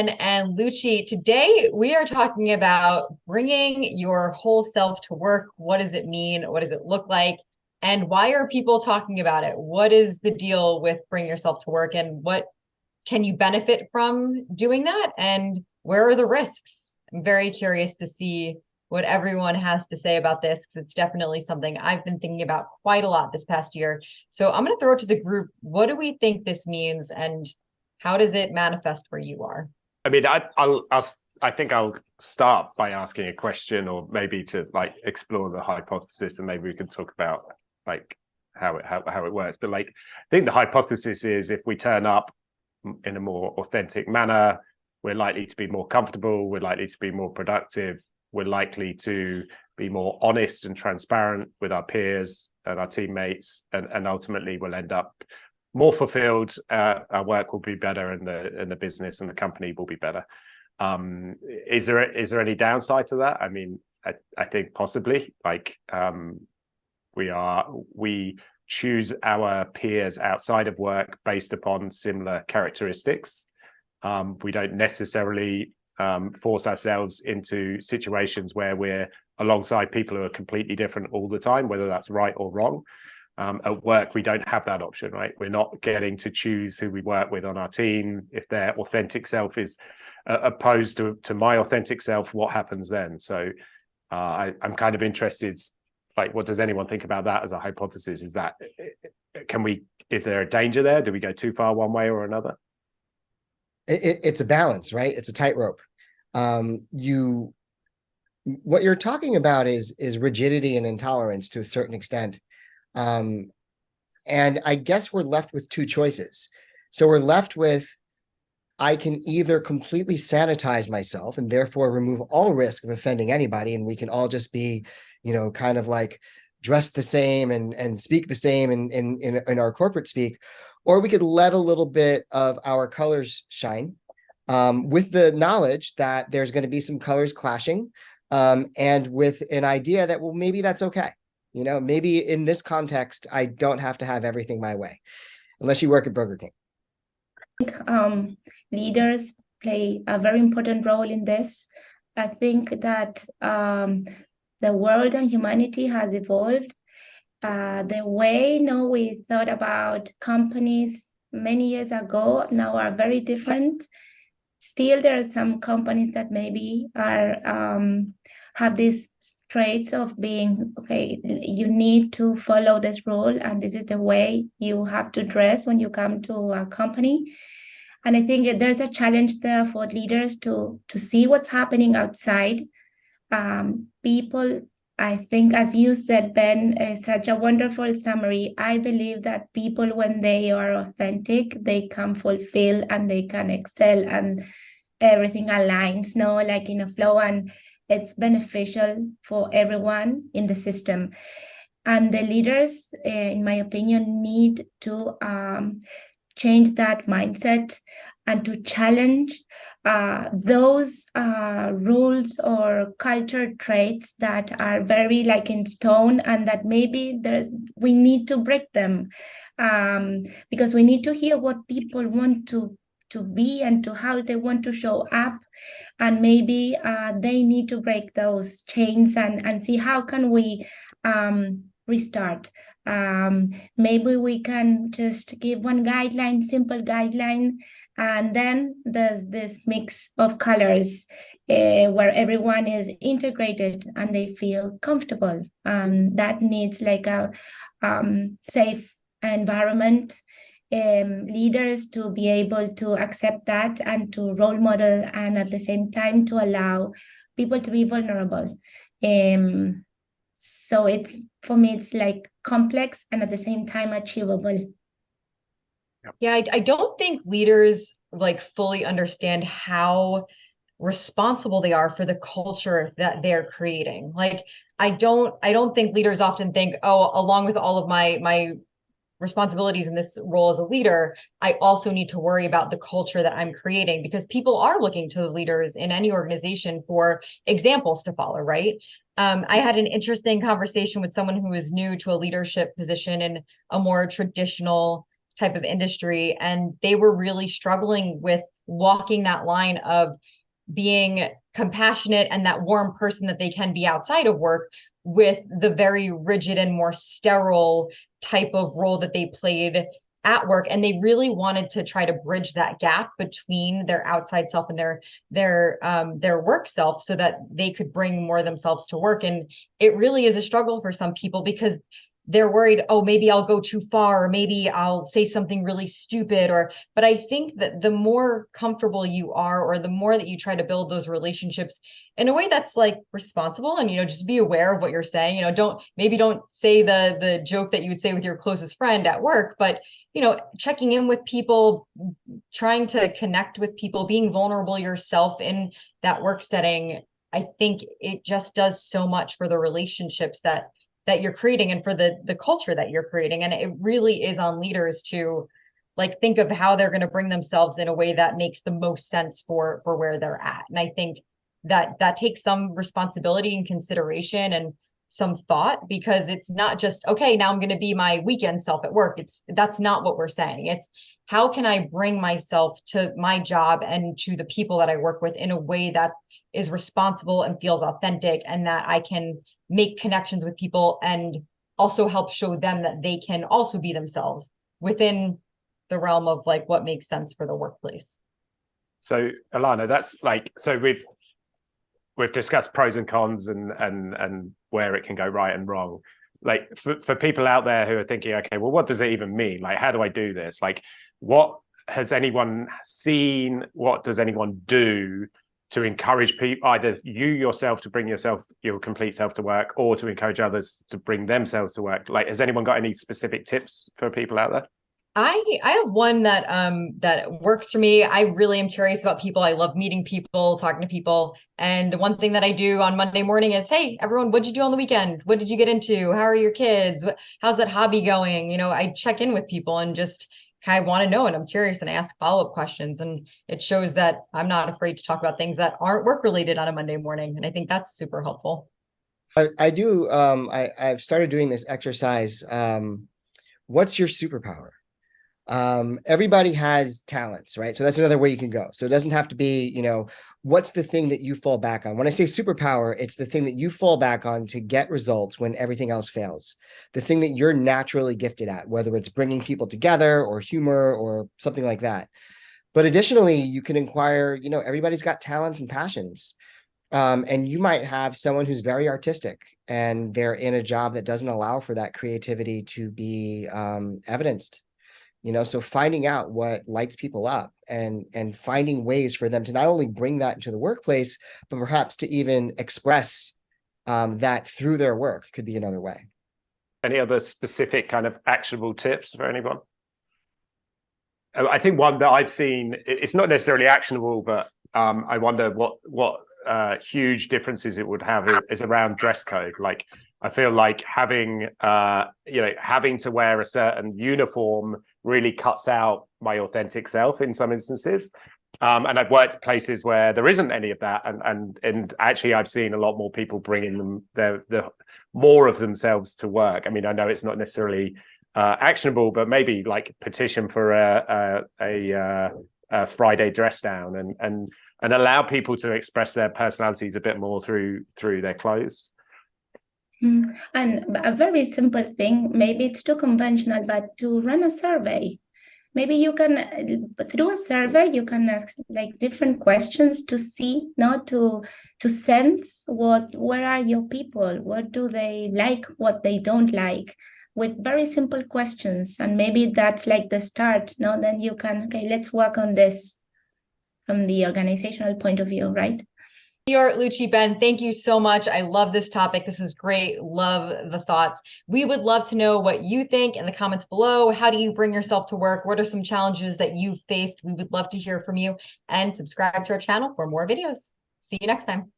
Jen and Lucci. Today, we are talking about bringing your whole self to work. What does it mean? What does it look like? And why are people talking about it? What is the deal with bringing yourself to work? And what can you benefit from doing that? And where are the risks? I'm very curious to see what everyone has to say about this because it's definitely something I've been thinking about quite a lot this past year. So I'm going to throw it to the group. What do we think this means and how does it manifest where you are? I mean, I think I'll start by asking a question, or maybe to like explore the hypothesis, and maybe we can talk about like how it works. But like, I think the hypothesis is if we turn up in a more authentic manner, we're likely to be more comfortable, we're likely to be more productive, we're likely to be more honest and transparent with our peers and our teammates, and ultimately we'll end up more fulfilled. Our work will be better, and the business and the company will be better. Is there any downside to that? I mean, I think possibly. Like, we choose our peers outside of work based upon similar characteristics. We don't necessarily force ourselves into situations where we're alongside people who are completely different all the time, whether that's right or wrong. At work, we don't have that option, right? We're not getting to choose who we work with on our team. If their authentic self is opposed to my authentic self, what happens then? So I'm kind of interested, like, what does anyone think about that as a hypothesis? Is there a danger there? Do we go too far one way or another? It's a balance, right? It's a tightrope. What you're talking about is rigidity and intolerance to a certain extent. And I guess we're left with two choices. So we're left with, I can either completely sanitize myself and therefore remove all risk of offending anybody, and we can all just be, kind of like dressed the same and speak the same in our corporate speak, or we could let a little bit of our colors shine, with the knowledge that there's going to be some colors clashing, and with an idea that, well, maybe that's okay. Maybe in this context, I don't have to have everything my way, unless you work at Burger King. Leaders play a very important role in this. I think that the world and humanity has evolved. The way we thought about companies many years ago now are very different. Still, there are some companies that maybe are have these traits of being, okay, you need to follow this rule, and this is the way you have to dress when you come to a company. And I think there's a challenge there for leaders to see what's happening outside. People, I think, as you said, Ben, is such a wonderful summary. I believe that people, when they are authentic, they can fulfill and they can excel, and everything aligns, like in a flow, and it's beneficial for everyone in the system. And the leaders, in my opinion, need to change that mindset and to challenge those rules or culture traits that are very like in stone, and that maybe we need to break them, because we need to hear what people want to be and to how they want to show up, and maybe they need to break those chains and see how can we restart. Maybe we can just give one guideline, simple guideline, and then there's this mix of colors where everyone is integrated and they feel comfortable. That needs like a safe environment, leaders to be able to accept that and to role model, and at the same time to allow people to be vulnerable. So for me, it's like complex and at the same time achievable. Yeah, I don't think leaders like fully understand how responsible they are for the culture that they're creating. Like, I don't think leaders often think, oh, along with all of my responsibilities in this role as a leader, I also need to worry about the culture that I'm creating, because people are looking to the leaders in any organization for examples to follow, right? I had an interesting conversation with someone who was new to a leadership position in a more traditional type of industry, and they were really struggling with walking that line of being compassionate and that warm person that they can be outside of work with the very rigid and more sterile type of role that they played at work. And they really wanted to try to bridge that gap between their outside self and their work self so that they could bring more of themselves to work. And it really is a struggle for some people because they're worried, oh, maybe I'll go too far, or maybe I'll say something really stupid, but I think that the more comfortable you are, or the more that you try to build those relationships in a way that's like responsible, and, just be aware of what you're saying, don't say the joke that you would say with your closest friend at work, but, checking in with people, trying to connect with people, being vulnerable yourself in that work setting. I think it just does so much for the relationships that you're creating and for the culture that you're creating. And it really is on leaders to like think of how they're going to bring themselves in a way that makes the most sense for where they're at. And I think that takes some responsibility and consideration and some thought, because it's not just, okay, now I'm going to be my weekend self at work. That's not what we're saying. It's how can I bring myself to my job and to the people that I work with in a way that is responsible and feels authentic, and that I can make connections with people and also help show them that they can also be themselves within the realm of like what makes sense for the workplace. So Alana, that's like, so we've discussed pros and cons and where it can go right and wrong. Like for people out there who are thinking, okay, well, what does it even mean? Like, how do I do this? Like, what has anyone seen? What does anyone do to encourage people, either you yourself to bring your complete self to work, or to encourage others to bring themselves to work? Like, has anyone got any specific tips for people out there? I have one that works for me. I really am curious about people. I love meeting people, talking to people. And one thing that I do on Monday morning is, hey, everyone, what'd you do on the weekend? What did you get into? How are your kids? How's that hobby going? I check in with people and just kind of want to know, and I'm curious, and I ask follow-up questions, and it shows that I'm not afraid to talk about things that aren't work related on a Monday morning. And I think that's super helpful. I do. I've started doing this exercise. What's your superpower? Everybody has talents, right? So that's another way you can go. So it doesn't have to be, what's the thing that you fall back on? When I say superpower, it's the thing that you fall back on to get results when everything else fails. The thing that you're naturally gifted at, whether it's bringing people together or humor or something like that. But additionally, you can inquire, everybody's got talents and passions. And you might have someone who's very artistic and they're in a job that doesn't allow for that creativity to be evidenced. So finding out what lights people up and finding ways for them to not only bring that into the workplace, but perhaps to even express that through their work could be another way. Any other specific kind of actionable tips for anyone? I think one that I've seen, it's not necessarily actionable, but I wonder what huge differences it would have is around dress code. Like, I feel like having to wear a certain uniform really cuts out my authentic self in some instances. And I've worked places where there isn't any of that, and actually I've seen a lot more people bringing the more of themselves to work. I mean, I know it's not necessarily actionable, but maybe like petition for a Friday dress down and allow people to express their personalities a bit more through their clothes. And a very simple thing, maybe it's too conventional, but to run a survey. Maybe you can, through a survey, you can ask like different questions to see, to sense where are your people, what do they like, what they don't like, with very simple questions. And maybe that's like the start, then you can, okay, let's work on this from the organizational point of view, right? Lucci, Ben, thank you so much. I love this topic. This is great. Love the thoughts. We would love to know what you think in the comments below. How do you bring yourself to work? What are some challenges that you've faced? We would love to hear from you, and subscribe to our channel for more videos. See you next time.